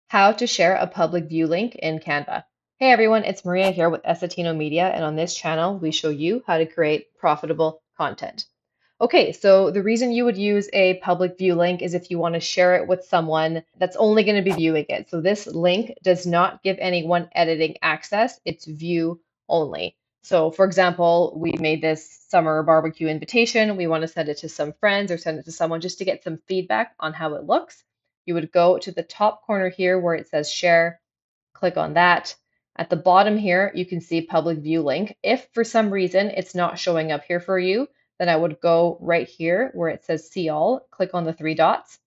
How to share a public view link in Canva. Hey everyone, it's Maria here with Essetino Media, and on this channel, we show you how to create profitable content. Okay, so the reason you would use a public view link is if you want to share it with someone that's only going to be viewing it. So this link does not give anyone editing access, it's view only. So for example, we made this summer barbecue invitation. We want to send it to some friends or send it to someone just to get some feedback on how it looks. You would go to the top corner here where it says share, click on that. At the bottom here, you can see public view link. If for some reason it's not showing up here for you, then I would go right here where it says see all, click on the three dots,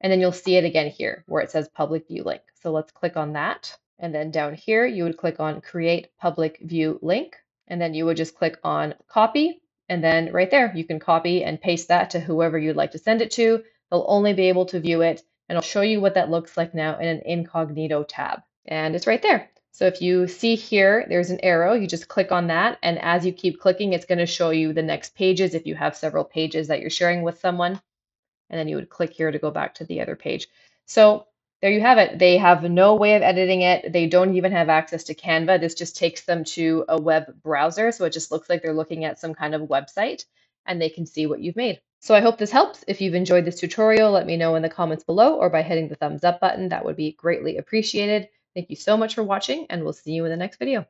and then you'll see it again here where it says public view link. So let's click on that. And then down here, you would click on create public view link, and then you would just click on copy. And then right there, you can copy and paste that to whoever you'd like to send it to. They'll only be able to view it. And I'll show you what that looks like now in an incognito tab. And it's right there. So if you see here, there's an arrow, you just click on that. And as you keep clicking, it's going to show you the next pages if you have several pages that you're sharing with someone. And then you would click here to go back to the other page. So there you have it. They have no way of editing it. They don't even have access to Canva. This just takes them to a web browser. So it just looks like they're looking at some kind of website and they can see what you've made. So I hope this helps. If you've enjoyed this tutorial, let me know in the comments below or by hitting the thumbs up button. That would be greatly appreciated. Thank you so much for watching, and we'll see you in the next video.